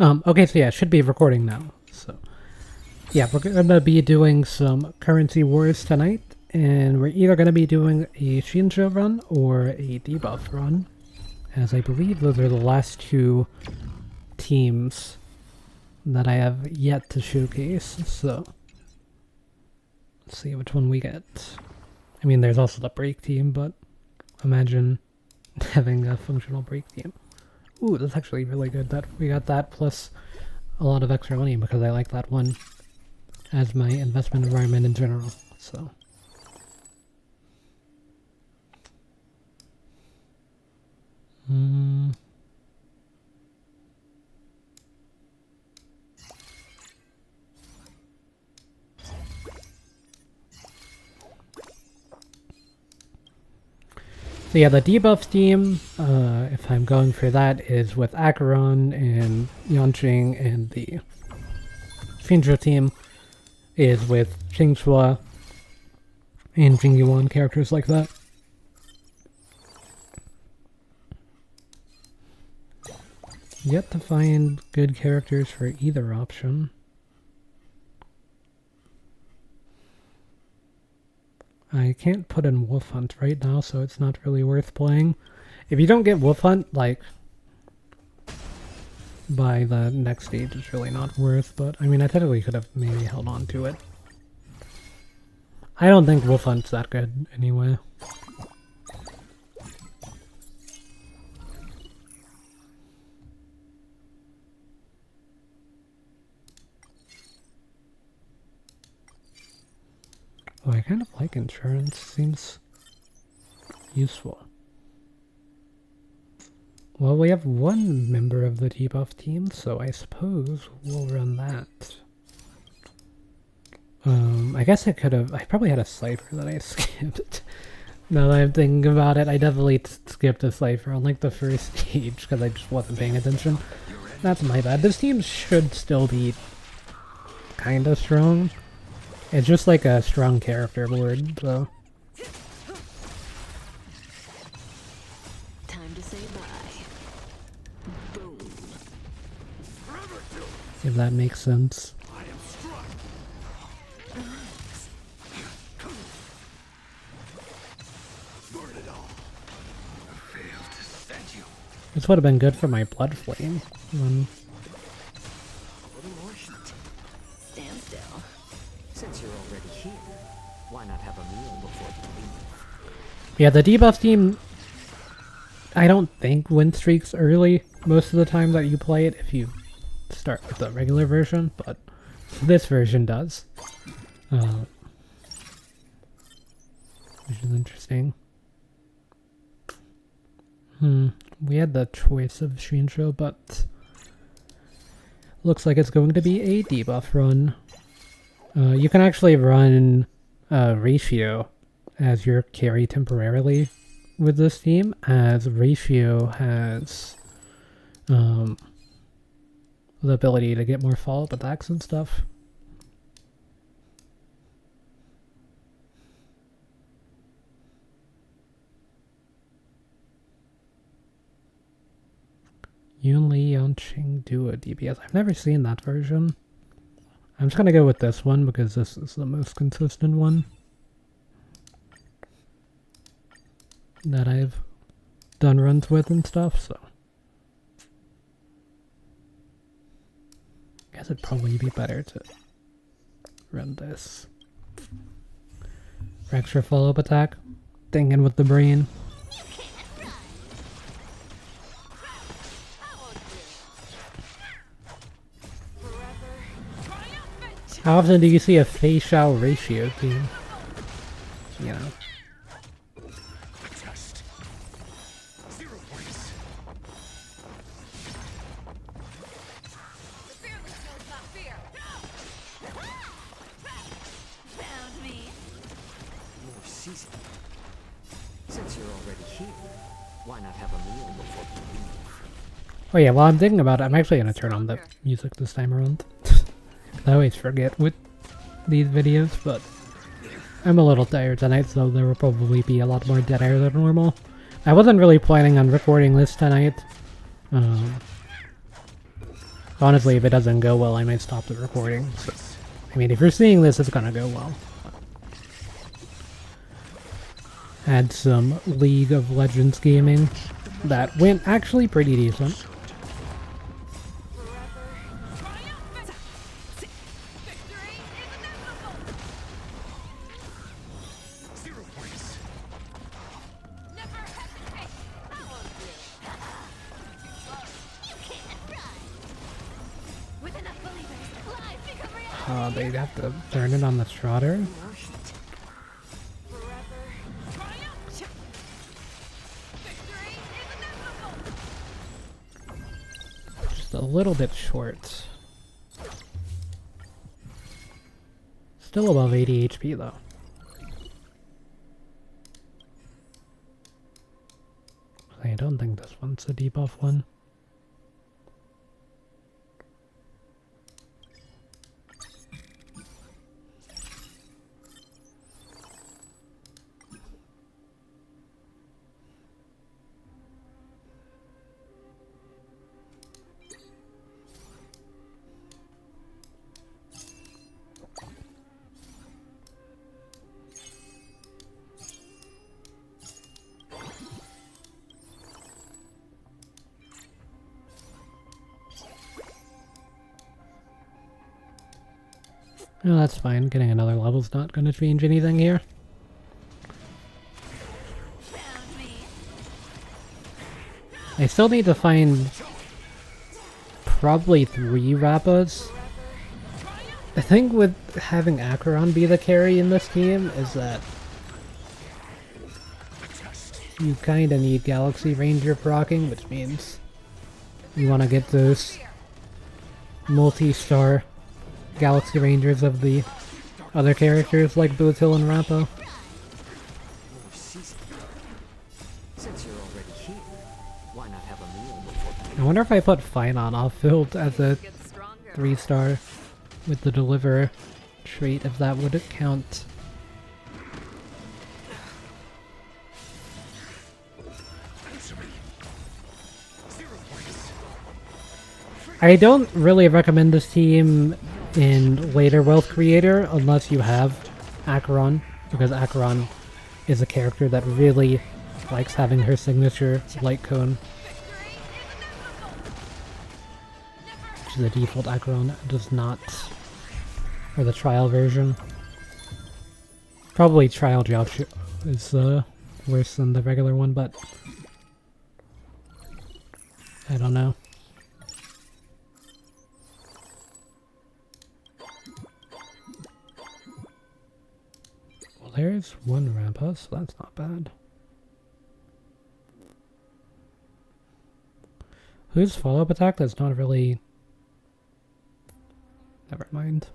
Okay, so yeah, it should be recording now. So, yeah, we're gonna be doing some currency wars tonight, and we're either gonna be doing a Shinjo run or a debuff run, as I believe those are the last two teams that I have yet to showcase, so let's see which one we get. I mean, there's also the break team, but imagine having a functional break team. Ooh, that's actually really good that we got that, plus a lot of extra money because I like that one as my investment environment in general, so. So yeah, the debuff team, if I'm going for that, is with Acheron and Yanqing, and the Shinjo team is with Qingxua and Jingyuan, characters like that. Yet to find good characters for either option. I can't put in Wolf Hunt right now, so it's not really worth playing. If you don't get Wolf Hunt, like, by the next stage, it's really not worth, but, I mean, I technically could have maybe held on to it. I don't think Wolf Hunt's that good, anyway. Oh, I kind of like insurance. Seems useful. Well, we have one member of the debuff team, so I suppose we'll run that. I guess I probably had a cipher that I skipped. Now that I'm thinking about it, I definitely skipped a cipher on like the first stage because I just wasn't paying attention. That's my bad. This team should still be kinda strong. It's just like a strong character board, so. Time to say bye. Boom. If that makes sense. This would have been good for my blood flame. Stand still. Since you're already here, why not have a meal before you leave? Yeah, the debuff team, I don't think win streaks early most of the time that you play it if you start with the regular version, but this version does. Which is interesting. We had the choice of Shinjo, but looks like it's going to be a debuff run. You can actually run Ratio as your carry temporarily with this team, as Ratio has the ability to get more follow-up attacks and stuff. Yun Li Yanqing Duo DPS. I've never seen that version. I'm just gonna go with this one because this is the most consistent one that I've done runs with and stuff, so. I guess it'd probably be better to run this. For extra follow-up attack. Thinking with the brain. How often do you see a facial ratio team? You know. Since you're already here, why not have a meal before you leave? Oh yeah, while I'm thinking about it, I'm actually gonna turn on the music this time around. I always forget with these videos, but I'm a little tired tonight, so there will probably be a lot more dead air than normal. I wasn't really planning on recording this tonight. Honestly, if it doesn't go well, I might stop the recording. So, I mean, if you're seeing this, it's gonna go well. Had some League of Legends gaming that went actually pretty decent. They'd have to turn it on the Trotter. Just a little bit short. Still above 80 HP though. I don't think this one's a debuff one. No, that's fine. Getting another level's not going to change anything here. I still need to find probably 3 Rappas. The thing with having Acheron be the carry in this team is that you kinda need Galaxy Ranger proccing, which means you want to get those multi-star Galaxy Rangers of the other characters like Bootil and Rappa. Since you're already here, why not have a meal before I wonder if I put Fine on off-field as a 3-star with the Deliverer trait, if that would count. I don't really recommend this team in later Wealth Creator unless you have Acheron, because Acheron is a character that really likes having her signature Light Cone. Which is the default Acheron does not, or the trial version. Probably Trial Joust is worse than the regular one, but I don't know. Well, there's one Rampa, so that's not bad. Whose follow-up attack? That's not really... Never mind.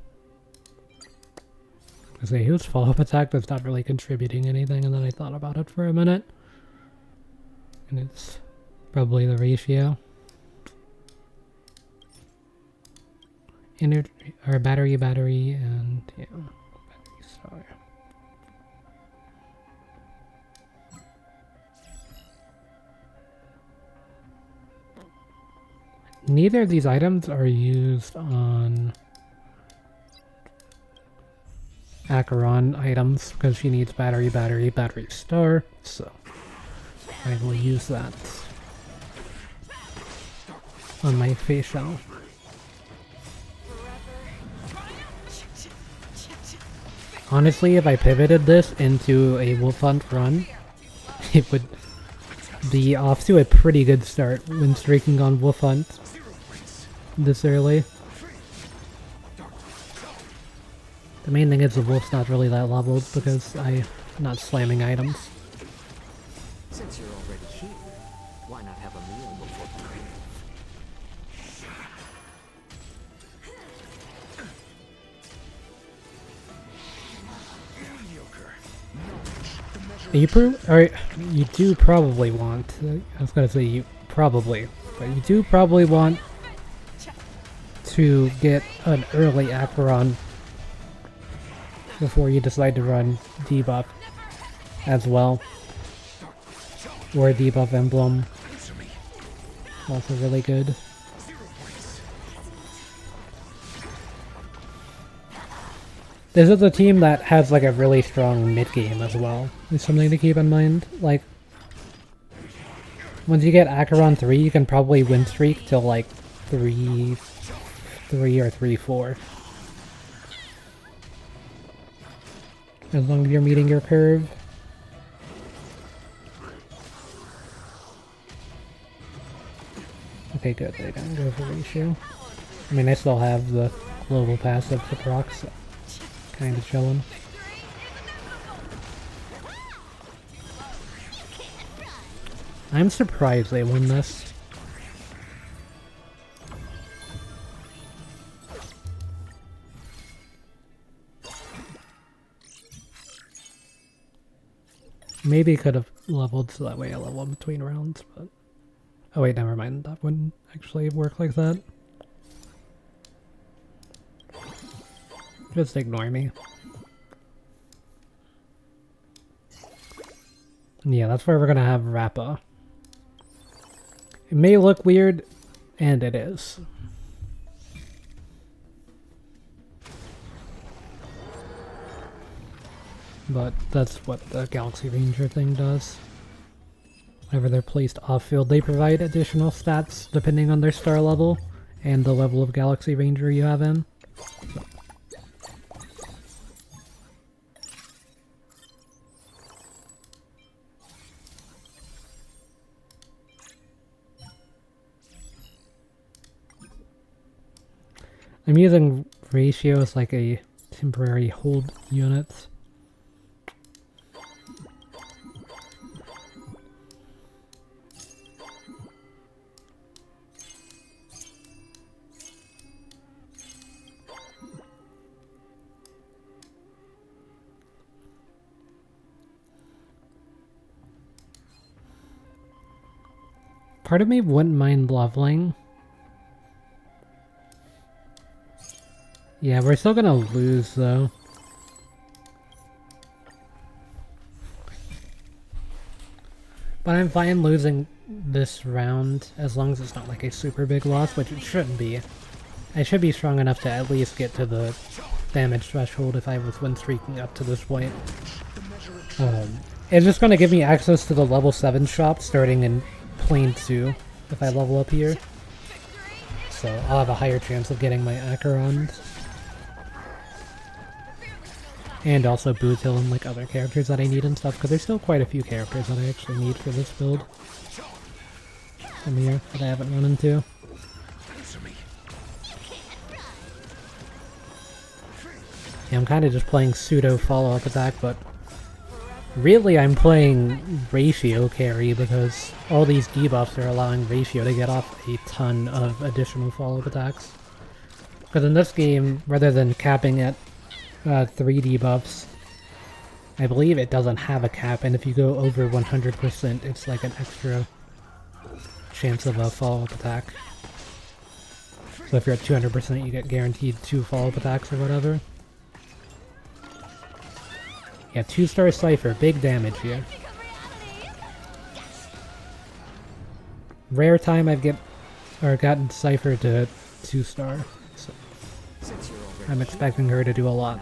I say, whose follow-up attack that's not really contributing anything, and then I thought about it for a minute. And it's probably the ratio. Energy, or battery, and yeah, battery star. Neither of these items are used on Acheron items because she needs battery star, so I will use that on my facial. Honestly, if I pivoted this into a Wolf Hunt run, it would be off to a pretty good start when streaking on Wolf Hunt this early. The main thing is the Wolf's not really that leveled because I'm not slamming items. Since you're already here, why not have a meal before you do probably want, I was gonna say you probably, but you do probably want to get an early Acheron before you decide to run debuff as well. Or debuff emblem. Also really good. This is a team that has like a really strong mid game as well. It's something to keep in mind. Like, once you get Acheron 3, you can probably win streak till like 3 or 3-4. As long as you're meeting your curve. Okay, good. They don't go for ratio. I mean, I still have the global passive to proc, so kind of chilling. I'm surprised they won this. Maybe could have leveled so that way I level in between rounds, but... Oh wait, never mind. That wouldn't actually work like that. Just ignore me. Yeah, that's where we're gonna have Rappa. It may look weird, and it is. But that's what the Galaxy Ranger thing does. Whenever they're placed off-field, they provide additional stats depending on their star level and the level of Galaxy Ranger you have in. I'm using ratio as like a temporary hold unit. Part of me wouldn't mind leveling. Yeah, we're still gonna lose though. But I'm fine losing this round as long as it's not like a super big loss, which it shouldn't be. I should be strong enough to at least get to the damage threshold if I was win streaking up to this point. It's just gonna give me access to the level 7 shop starting in Plane 2 if I level up here. So I'll have a higher chance of getting my Acherons. And also Bootil and like other characters that I need and stuff, because there's still quite a few characters that I actually need for this build. From here that I haven't run into. Yeah, I'm kind of just playing pseudo follow-up attack, but really I'm playing ratio carry because all these debuffs are allowing ratio to get off a ton of additional follow-up attacks. Because in this game, rather than capping at 3 debuffs, I believe it doesn't have a cap, and if you go over 100%, it's like an extra chance of a follow-up attack. So if you're at 200%, you get guaranteed 2 follow-up attacks or whatever. Yeah, 2-star Cypher, big damage here. Rare time I've gotten Cypher to 2-star, so I'm expecting her to do a lot.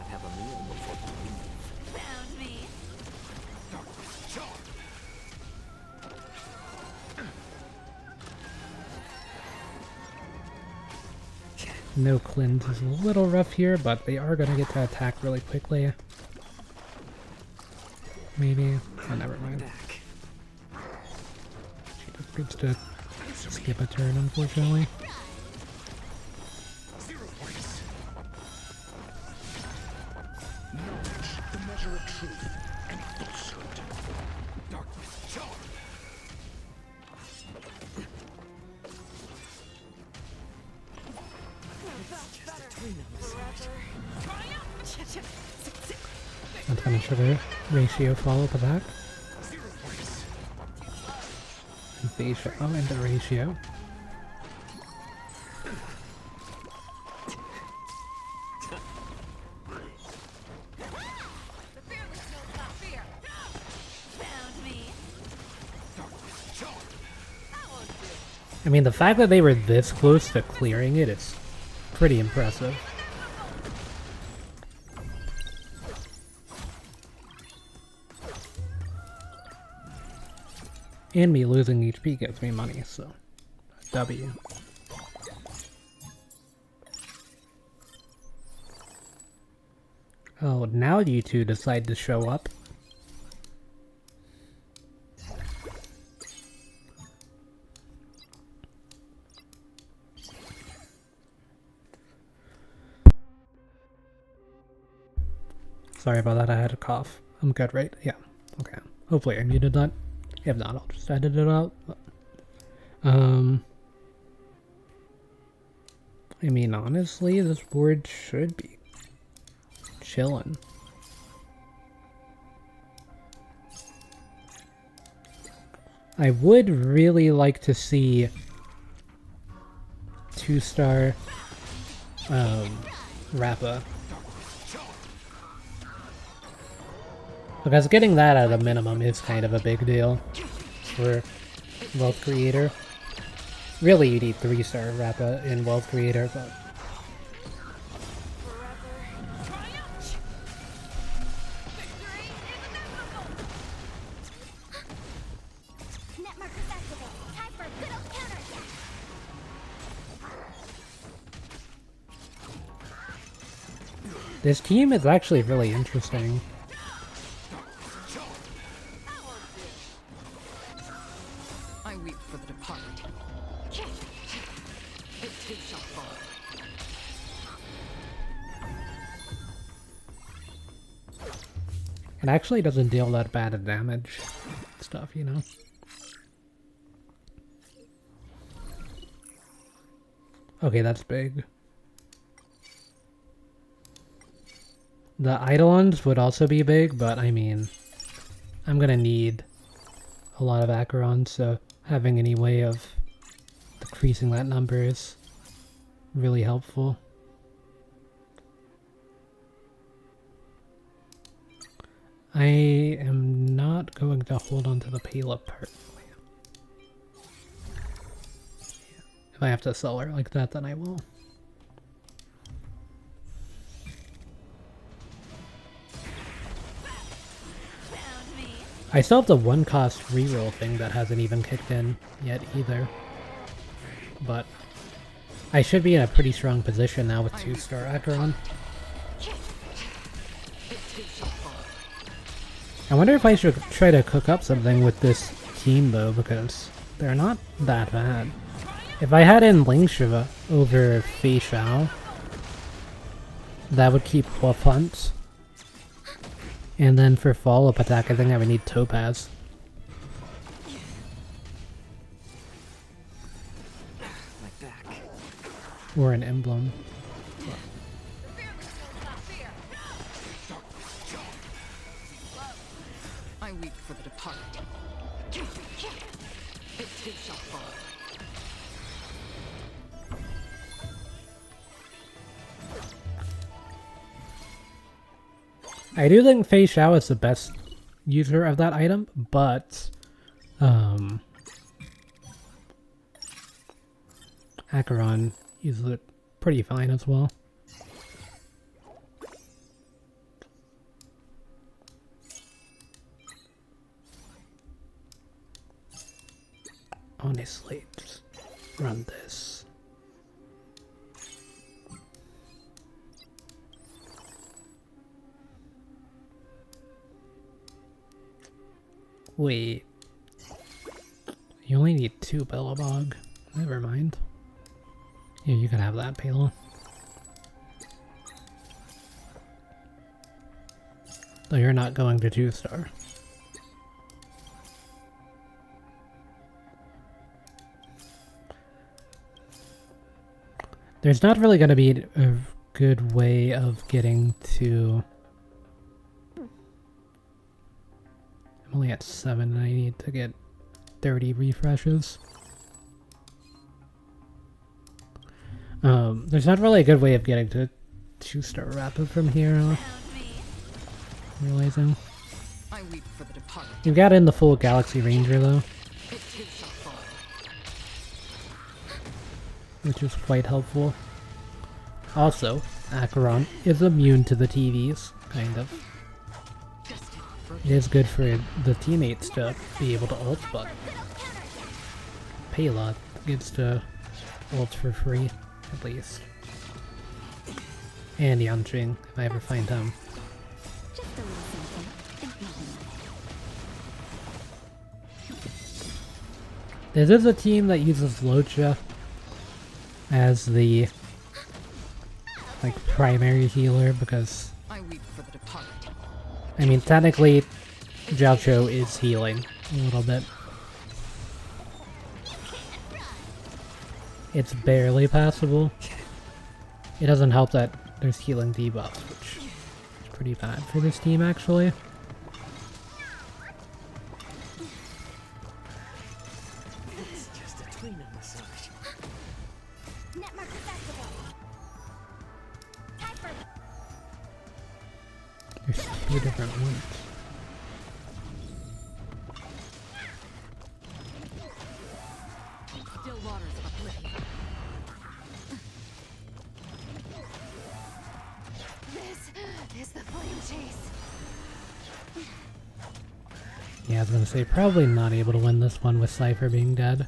No cleanse is a little rough here, but they are gonna get to attack really quickly. Maybe. Oh, never mind. She just gets to skip a turn, unfortunately. That's gonna trigger ratio follow-up attack. And the ratio. I mean, the fact that they were this close to clearing it is pretty impressive. And me losing HP gives me money, so W. Oh, now you two decide to show up. Sorry about that, I had a cough. I'm good, right? Yeah. Okay. Hopefully I muted that. If not, I'll just edit it out. I mean, honestly, this board should be chillin'. I would really like to see 2-star Rappa. Because getting that at a minimum is kind of a big deal for Wealth Creator. Really, you need 3-star Rappa in Wealth Creator, but... This team is actually really interesting. I weep for the departed. It too shall fall. It actually doesn't deal that bad of damage stuff, you know? Okay, that's big. The Eidolons would also be big, but I mean, I'm gonna need a lot of Acheron, so having any way of decreasing that number is really helpful. I am not going to hold on to the Pela personally. If I have to sell her like that, then I will. I still have the 1-cost reroll thing that hasn't even kicked in yet either. But I should be in a pretty strong position now with 2-star Acheron. I wonder if I should try to cook up something with this team though, because they're not that bad. If I had in Ling Shiva over Fei Xiao, that would keep Wolf Hunt. And then for follow-up attack, I think I would need Topaz. My back. Or an Emblem. I weep for the departed. It too shall fall. I do think Fei Xiao is the best user of that item, but Acheron uses it pretty fine as well. Honestly, just run this. Wait. You only need 2 Bellabog. Never mind. Yeah, you can have that, Pela. Though you're not going to 2-star. There's not really going to be a good way of getting to... I'm only at 7 and I need to get 30 refreshes. There's not really a good way of getting to 2-star Rapid from here. Realizing. I weep for the departed. You've got in the full Galaxy Ranger though. It too shall fall. Which is quite helpful. Also, Acheron is immune to the TVs, kind of. It is good for the teammates to be able to ult, but Paylot gets to ult for free, at least. And Yanqing, if I ever find him. Just a little something. Think nothing of it. This is a team that uses Locha as the like primary healer because I weep for the departed. I mean technically Jiaoqiu is healing a little bit. It's barely passable. It doesn't help that there's healing debuffs, which is pretty bad for this team actually. It's just a tweener massage. Netmark accessible. Typer. There's two different ones. Still waters of oblivion. This is the flame chase. Yeah, I was gonna say probably not able to win this one with Cypher being dead.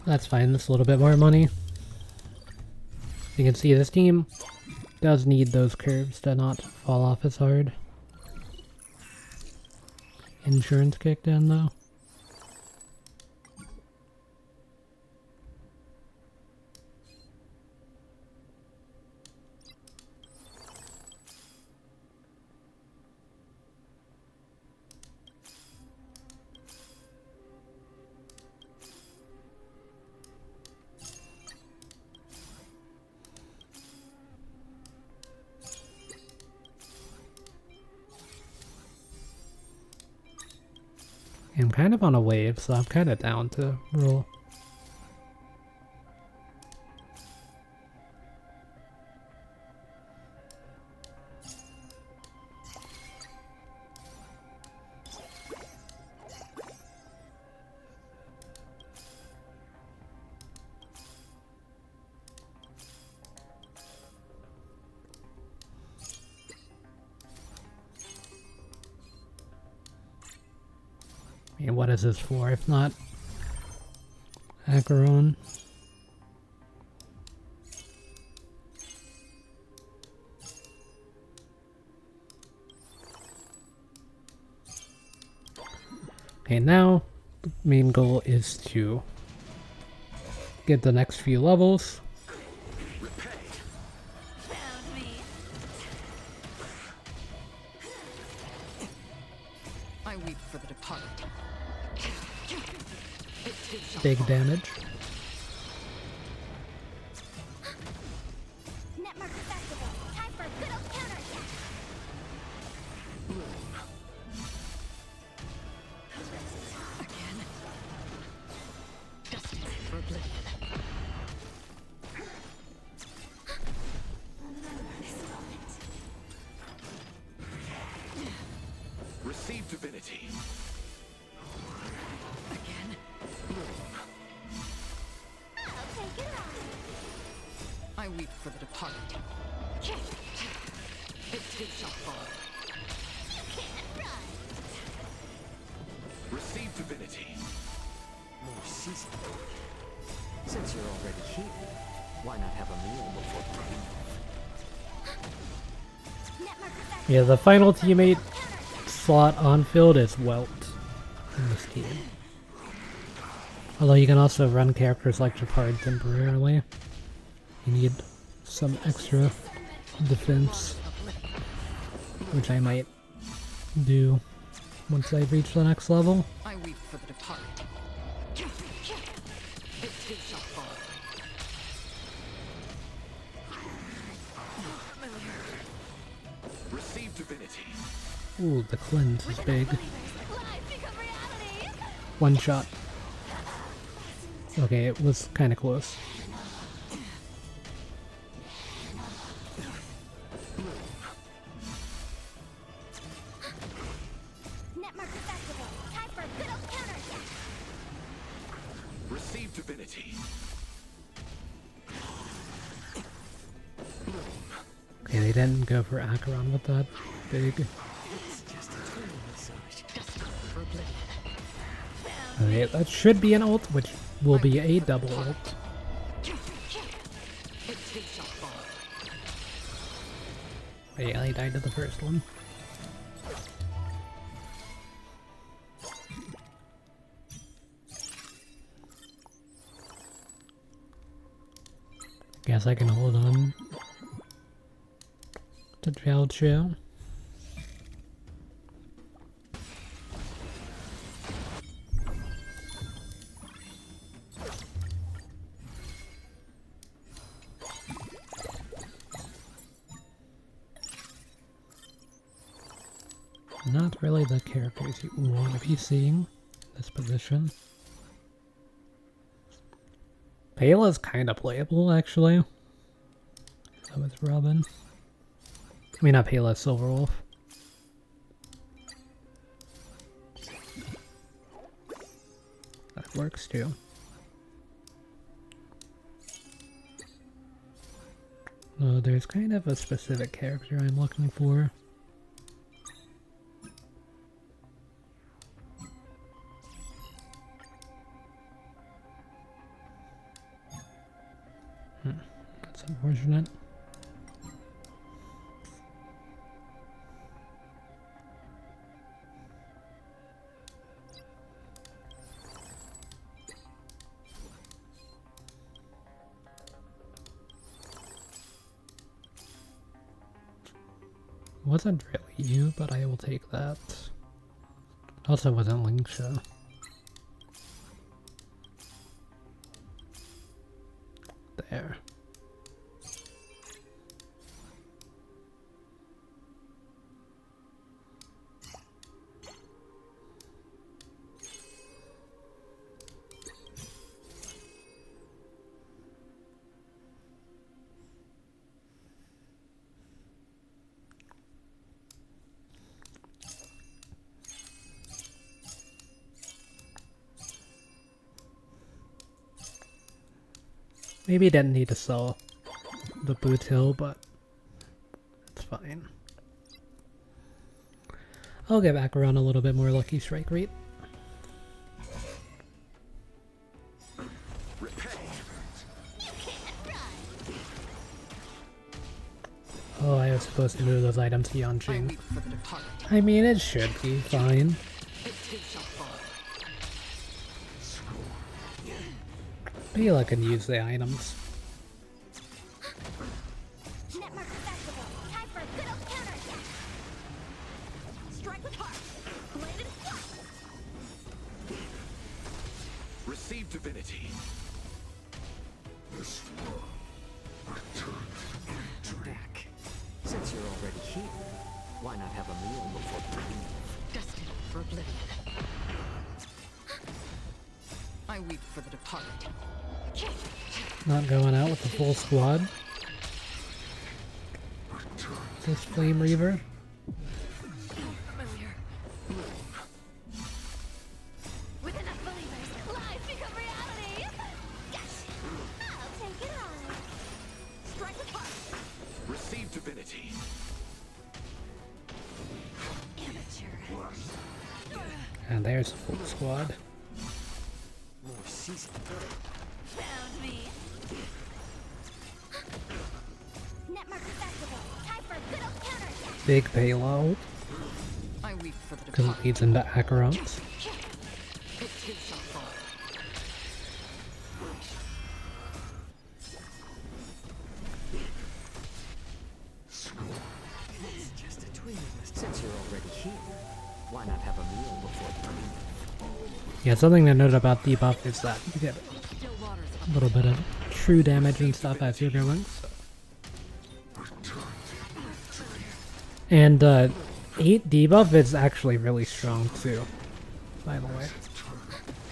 That's fine, that's a little bit more money. You can see this team does need those curves to not fall off as hard. Insurance kicked in though. I'm kind of on a wave, so I'm kind of down to roll. I mean, what is this for if not Acheron? Okay, now the main goal is to get the next few levels. Found me. I weep for the departed. Big damage. Netmark accessible. Time for good old counterattack. Again. Destined for oblivion. This moment. Receive divinity. Again. I'll take it on. I weep for the departed. It too shall fall. Can't run. Receive divinity. More season. Since you're already here, why not have a meal before the Netmark accessible. Yeah, the final teammate slot on field is Welt in this team. Although you can also run characters like Japard temporarily. You need some extra defense, which I might do once I reach the next level. I weep for the departed. It too shall fall. Receive divinity. Ooh, the cleanse is big. Lies become reality. One shot. Okay, it was kind of close. Netmark accessible. Time for good old counterattack. Receive divinity. Okay, they didn't go for Acheron with that big. It's just a tweener massage. Destined for oblivion. Okay, that should be an ult, which will be a double ult. Yeah, he died to the first one. Guess I can hold on to Chow Chow. Not really the characters you want to be seeing in this position. Payla's kind of playable, actually. So is Robin. I mean, not Payla, Silverwolf. That works too. Oh, there's kind of a specific character I'm looking for. That's unfortunate. Wasn't really you, but I will take that. Also wasn't Lingsha. There. Maybe didn't need to sell the boot hill, but it's fine. I'll get back around a little bit more lucky strike rate. Oh, I was supposed to move those items to Yanqing. I mean, it should be fine. Payla can use the items. Net marker festival. Time for a good old counterattack. Strike with heart. Bladed flush. Receive divinity. Back. Since you're already here, why not have a meal before you leave? Destined for oblivion. I weep for the departed. Not going out with the full squad. This Flame Reaver. Familiar. With enough believers, lies become reality. Yes. I'll take it on. Strike with heart. Receive divinity. Amateur. And there's the full squad. More season. Found me. Net marker festival. Time for a good old counterattack. Big payload. I weep for the Because it departed. leads into Acheron. It too shall fall. It's just a twin. Since you're already here, why not have a meal before you leave? Yeah, something to note about debuff is that you get Still waters a little bit of true damage and stuff as you're going. So. And 8 debuff is actually really strong too, by the way.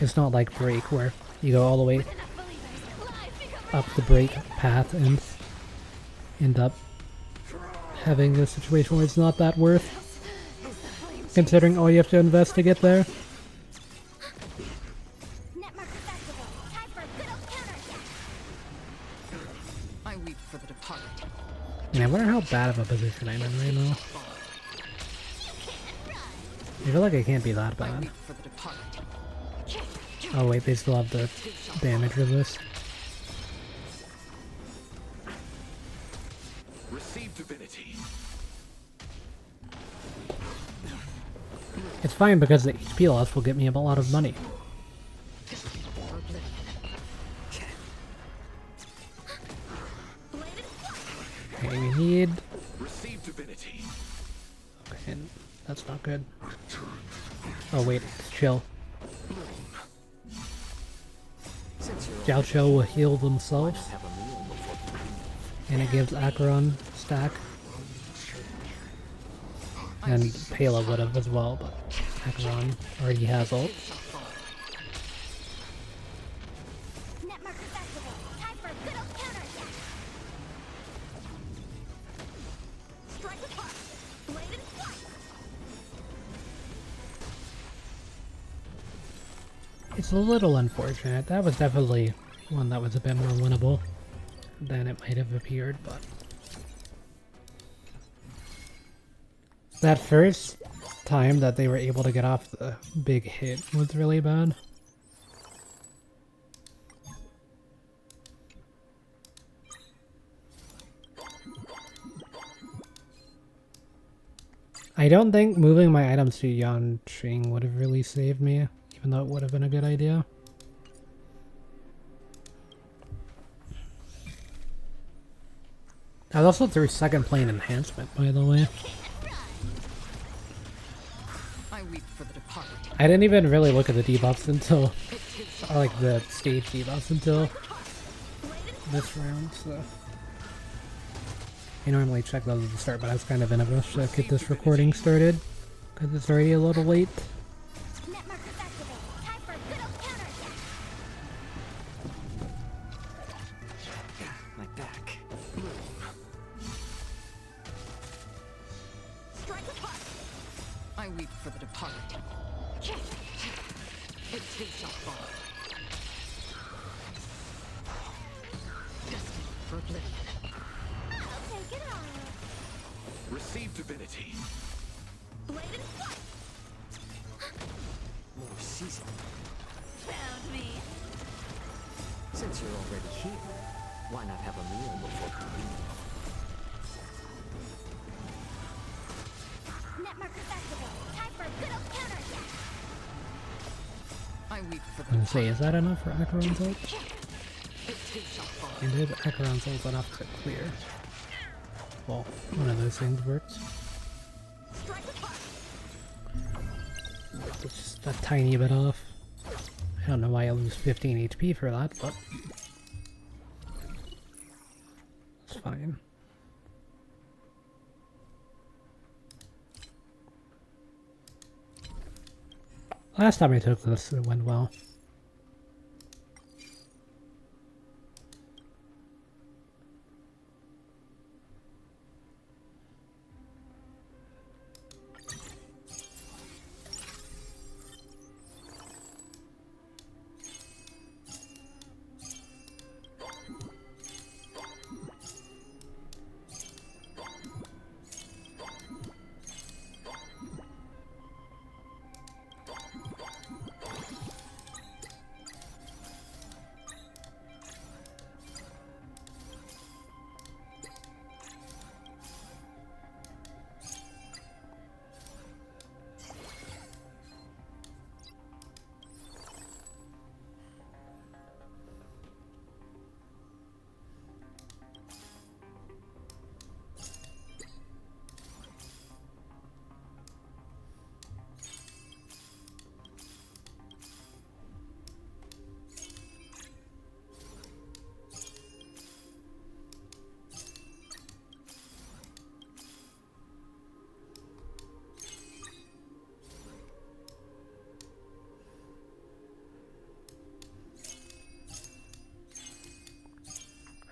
It's not like break where you go all the way Enough believers, lies become up the break path and end up having a situation where it's not that worth considering all you have to invest to get there. Net marker festival. Time for a good old counterattack. I weep for the departed. And I wonder how bad of a position I'm in right now. I feel like I can't be that I bad. weep for the departed. Oh wait, they still have the damage resist. Receive divinity. It's fine because the HP loss will get me a lot of money. Okay, we need... Receive divinity. Okay, that's not good. Oh wait, it's chill. Since you're Jiao Cho will heal themselves, have a meal before you leave. and it gives Acheron stack. And Pela would have as well, but Acheron already has ult. Net markers activate. Time for a good old counterattack. Strike apart. Blade and flight. It's a little unfortunate. That was definitely one that was a bit more winnable than it might have appeared, but... That first time that they were able to get off the big hit was really bad. I don't think moving my items to Yanqing would have really saved me, even though it would have been a good idea. I was also through second plane enhancement, by the way. I weep for the departed. I didn't even really look at the debuffs until, or like the stage debuffs until this round, so. I normally check those at the start, but I was kind of in a rush to get this recording started, because it's already a little late. Net markers activate. Time for a good old counterattack. My back. Strike apart. I weep for the departed. It too shall fall. Destined for oblivion. I'll take it on. Receive divinity. Blade and flight. More seasoned. Found me. Since you're already here, why not have a meal before you leave? Net markers activate. Time for a good old counterattack. I weep for I'm the gonna say, is that enough for Acheron's ult? It too shall fall. And did Acheron's ult enough to clear? Well, one of those things works. Strike apart. It's just a tiny bit off. I don't know why I lose 15 HP for that, but... it's fine. Last time I took this, it went well.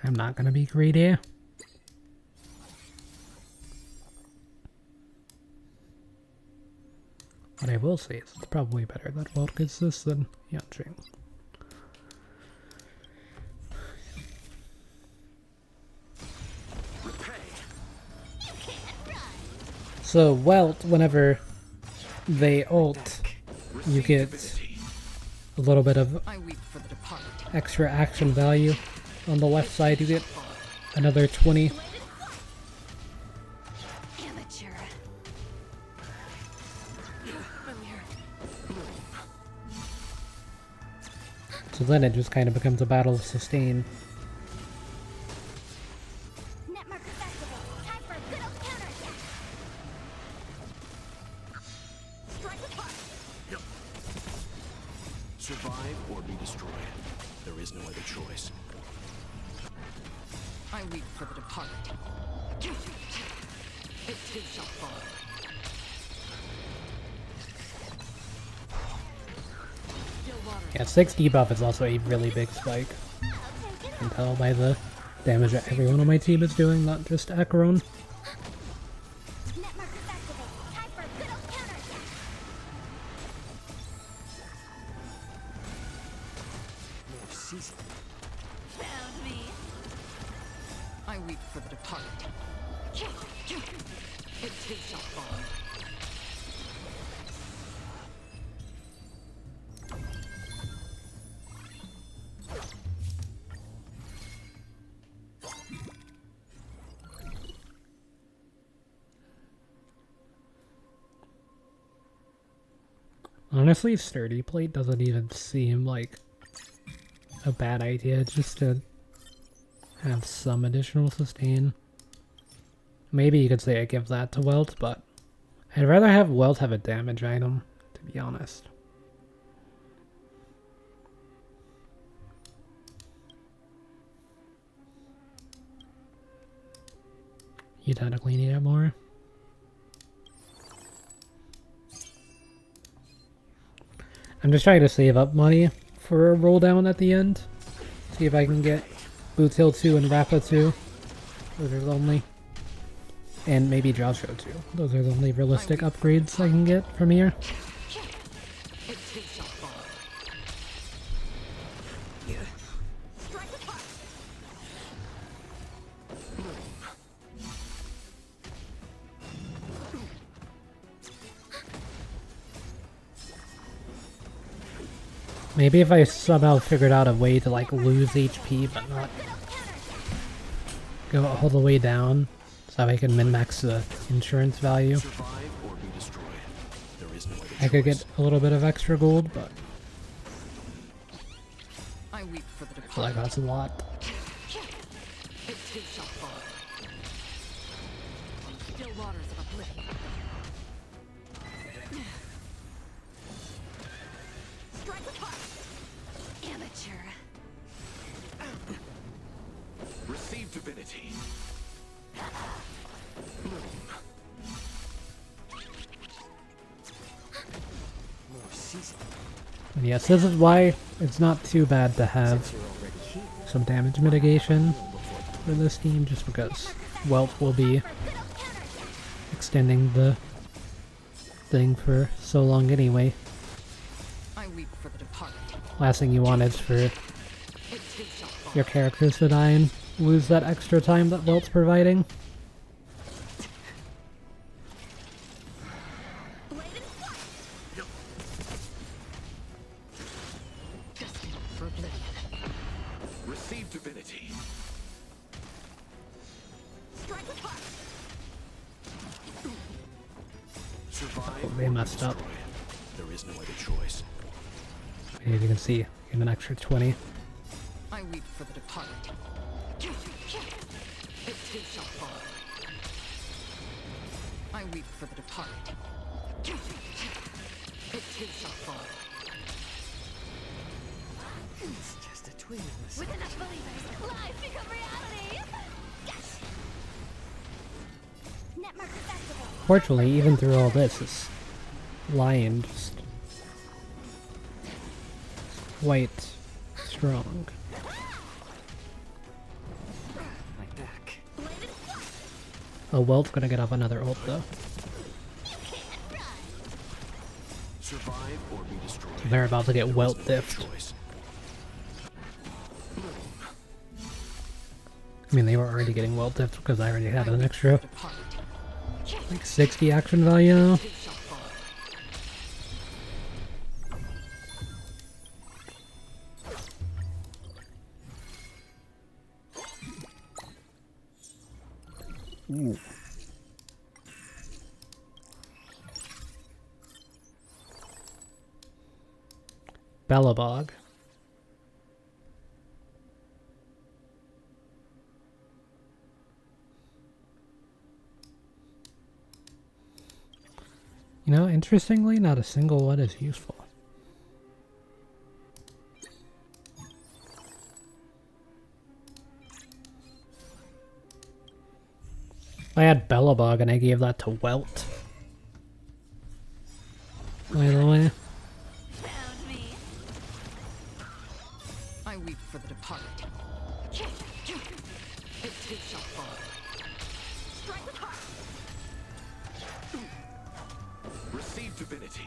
I'm not gonna be greedy. What I will say is it's probably better that Walt gets this than Yanqing. So Welt, whenever they ult, you get a little bit of I weep for the departed. extra action value. On the left side, you get another 20. Amateur. So then it just kind of becomes a battle of sustain. Net markers activate. Time for a good old counterattack. Strike apart. Survive or be destroyed. There is no other choice. I weep for the departed. It too shall fall. Still waters. Yeah, 6 debuff is also a really big spike. I'll take it I can tell by the damage that everyone on my team is doing, not just Acheron. Net markers activate. Time for a good old counterattack. More season. Found me. I weep for the departed. It too shall fall. Honestly, Sturdy Plate doesn't even seem like a bad idea just to have some additional sustain. Maybe you could say I give that to Welt, but I'd rather have Welt have a damage item, to be honest. You technically need it more. I'm just trying to save up money for a roll down at the end. See if I can get Boots Hill 2 and Rappa 2. Those are the only... And maybe Joshua 2. Those are the only realistic upgrades I can get from here. It too shall fall. Strike apart. Maybe if I somehow figured out a way to like lose HP but not go all the way down so I can min-max the insurance value. Survive or be destroyed. There is no other choice. I could get a little bit of extra gold, but I weep for the I feel like departed. that's a lot. It too shall fall. Still waters of oblivion. Strike apart. Amateur. Receive divinity. More season. And yes, this is why it's not too bad to have You're already here. some damage mitigation for this team, just because Welt will be extending the thing for so long anyway. I weep for the departed. Last thing you want is for It too shall fall. your characters to die and lose that extra time that Welt's providing. Destined for oblivion. Receive divinity. Strike apart. Survive They or be messed up. destroyed. There is no other choice. As you can see, give an extra 20. I weep for the departed. It too shall fall. I weep for the departed. It too shall fall. It's just a twin in this. With enough believers, lies become reality. Yes. Net markers activate. Fortunately, even through all this, this lion just quite strong. My back. Bladed flash. Oh, Welt's gonna get up another ult though. You can't run. Survive or be destroyed. They're about to get Welt There is no diffed. other choice. I mean, they were already getting Welt diffed because I already had an extra Departed. like 60 action value now. Too shall fall. Ooh. Bellabog. You know, interestingly, not a single one is useful. I had Bellabog and I gave that to Welt. By the way. Found me. I weep for the departed. It too shall fall. Strike with heart. Receive divinity.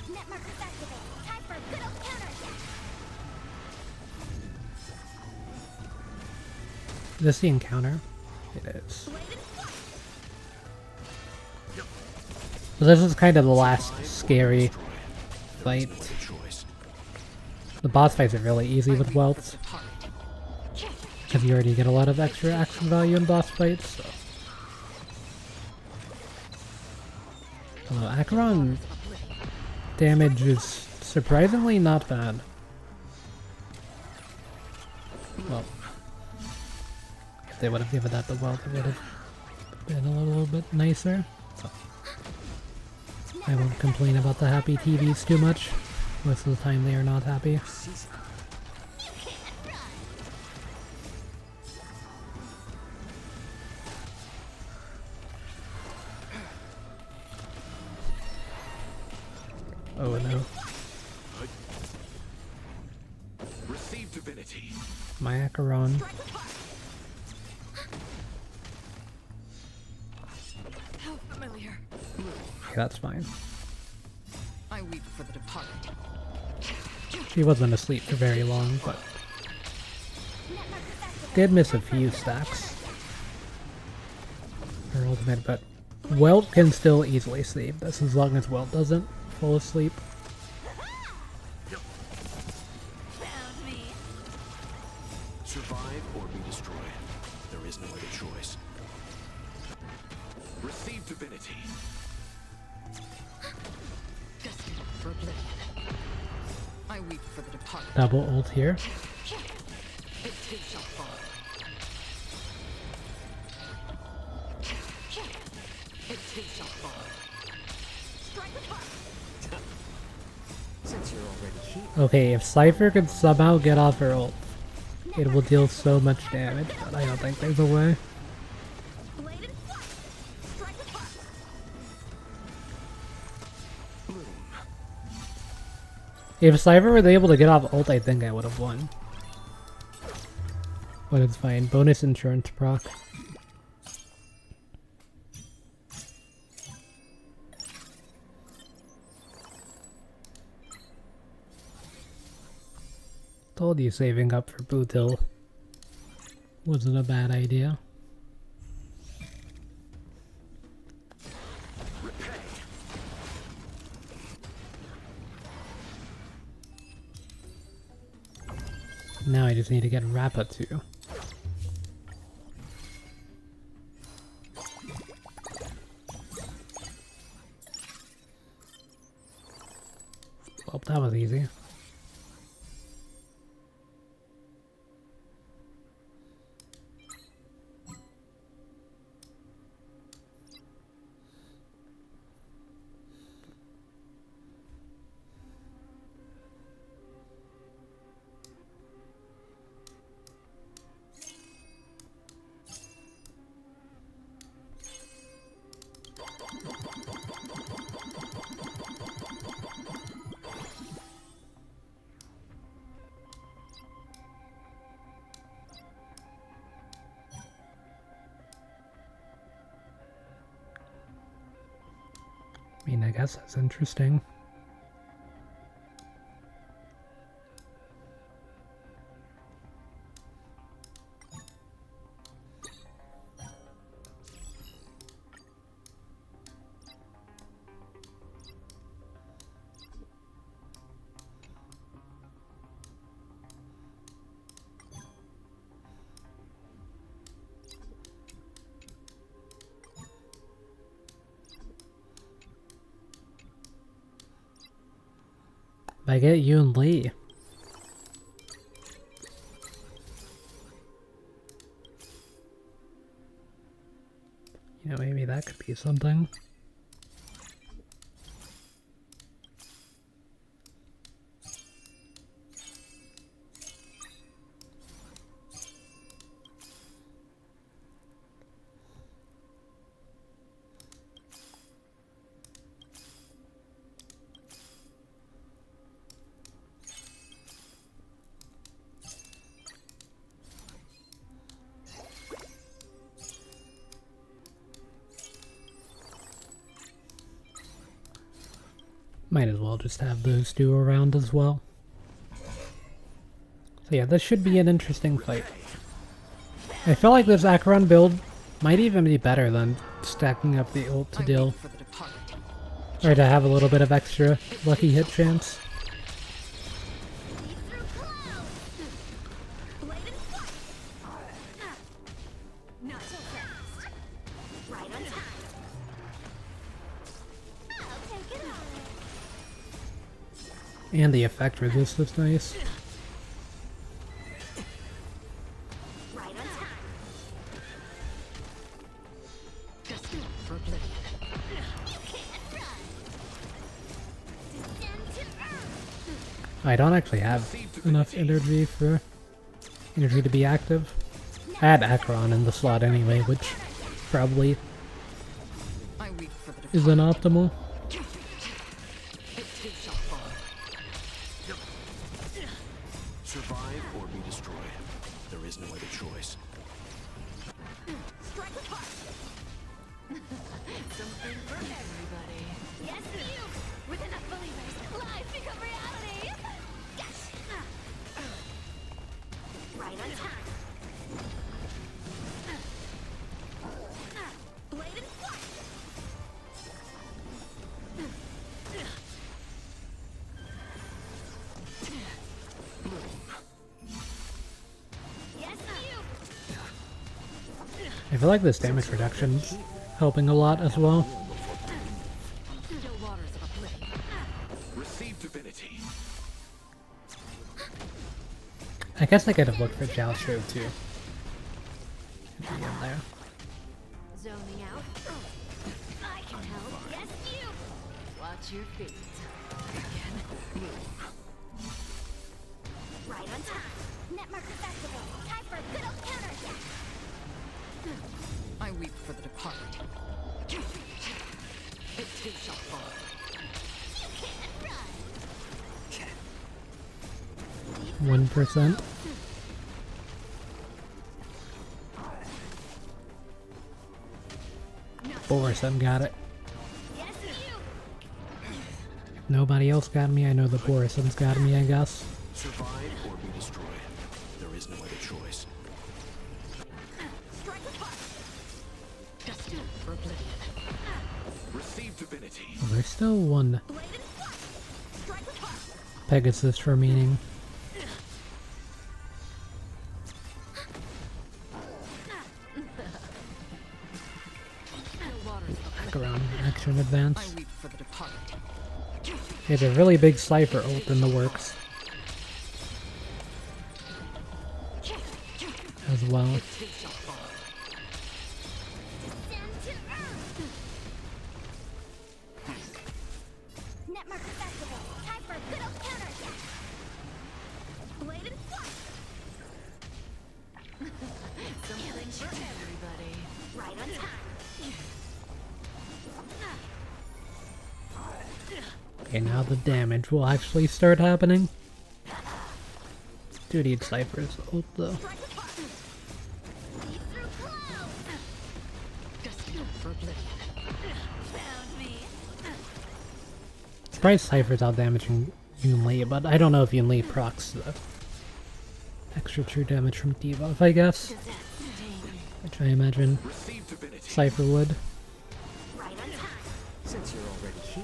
Net markers activated. Time for a good old counterattack. Is this the encounter? It is. Bladed flight. So this is kind of the last scary fight. Choice. The boss fights are really easy with Welt, because you already get a lot of extra action value in boss fights. So. Although Acheron damage is surprisingly not bad. Well, if they would have given that to Welt, it would have been a little bit nicer. So. I won't complain about the happy TVs too much. Most of the time they are not happy. Season. You can't run. Oh no. Receive divinity. My Acheron. Strike with heart. How familiar. Okay, that's fine. I weep for the departed. She wasn't asleep for very long, but Net markers activated. did miss a few stacks. Her ultimate, but Welt can still easily save this as long as Welt doesn't fall asleep. Found me. Survive or be destroyed. There is no other choice. Receive divinity. Destined for oblivion. I weep for the departed. Double ult here. It too shall fall. It too shall fall. Strike with heart. Since you're already here, Okay, if Cypher could somehow get off her ult, it will deal so much damage, but I don't think there's a way. Bladed flight. Strike with heart. Bloom. If Cypher were able to get off ult, I think I would have won. But it's fine. Bonus insurance proc. Told you saving up for Bootil wasn't a bad idea. Repay. Now I just need to get Rappa too. Well, that was easy. I mean, I guess that's interesting. I get Yoon Lee. You know, maybe that could be something. Might as well just have those two around as well. So yeah, this should be an interesting fight. I feel like this Acheron build might even be better than stacking up the ult to I deal, wait for the departed. or to have a little bit of extra lucky hit chance. Leap through clouds. Blade and flight. Not so fast. Right on time. I'll take it all. And the effect resist is nice. Right on time. Just for oblivion. You can't run. Descend to earth. I don't actually have enough energy to be active. I had Acheron in the slot anyway, which probably I weep for the departed. isn't optimal. It too shall fall. Survive or be destroyed. There is no other choice. Strike with heart. Something for everybody. Yes, you. With enough believers, lies become reality. Yes. Right on time. Blade and flight. Yes, you. I feel like this damage reduction's helping a lot as well. Still waters of oblivion. Receive divinity. I guess I could have looked for Jiaoshu too. Could be in there. Zoning out. I can help. Yes, you. Watch your feet. Right on time. Net marker festival. Time for a good old counterattack. I weep for the departed. It too shall fall. You can't run. 1%. Borisson got it. Yes, you. Nobody else got me. I know the Borisson's got me, I guess. Survive or be destroyed. There is no other choice. Strike with heart. Destined for oblivion. Receive divinity. Well, there's still one Blade and flight. Strike with heart. Pegasus remaining. Still waters of Back around action I advance. weep for the departed. There's a really big Cypher ult in the works as well. It too shall fall. Descend to earth. Net marker festival. Time for a good old counterattack. Blade and flight. Something for everybody. Right on time. Okay, now the damage will actually start happening. Do need Cypher's ult though. Strike with heart. Leap through clouds. Destined for oblivion. Found me. Surprised Cypher's out damaging Yoon Lee, but I don't know if Yoon Lee procs the extra true damage from Debuff, I guess. Does that sting? Which I imagine Receive divinity. Cypher would. Right on time. Since you're already here,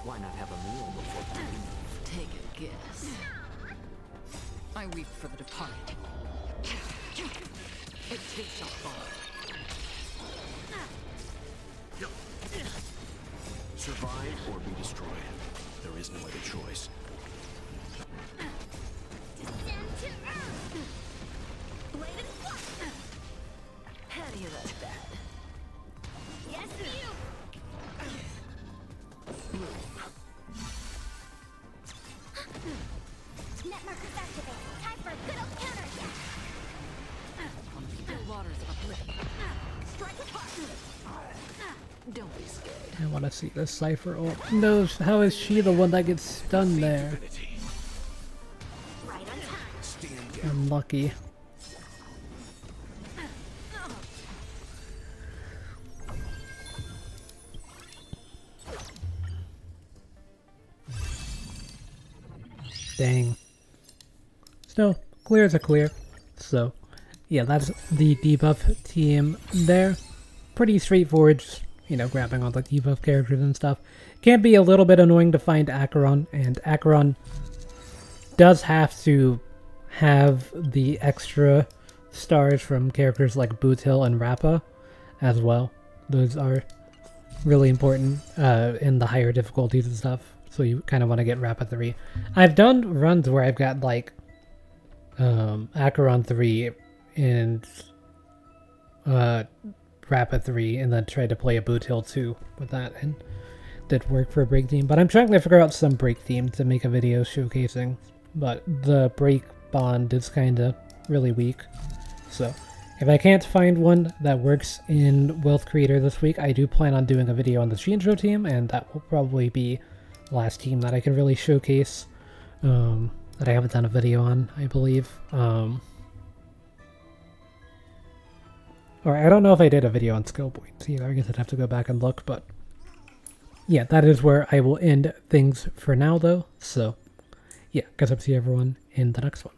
why not have a meal before dining? Take a guess. I weep for the departed. It too shall fall. Survive or be destroyed. There is no other choice. I want to see this Cypher ult. No, how is she the one that gets stunned there? Divinity. Right on time. Stand down. Unlucky. Dang. So, clear is a clear. So, yeah, that's the debuff team there. Pretty straightforward, just, you know, grabbing all the debuff characters and stuff. Can be a little bit annoying to find Acheron, and Acheron does have to have the extra stars from characters like Bootil and Rappa as well. Those are really important in the higher difficulties and stuff. So you kind of want to get Rappa 3. I've done runs where I've got like Acheron 3 and Rappa 3 and then tried to play a Bootil 2 with that and did work for a break team. But I'm trying to figure out some break team to make a video showcasing. But the break bond is kind of really weak. So if I can't find one that works in Wealth Creator this week, I do plan on doing a video on the Shinjo team, and that will probably be the last team that I can really showcase that I haven't done a video on, I believe. Or I don't know if I did a video on skill points either. I guess I'd have to go back and look, but yeah, that is where I will end things for now though. So yeah, guess I'll see everyone in the next one.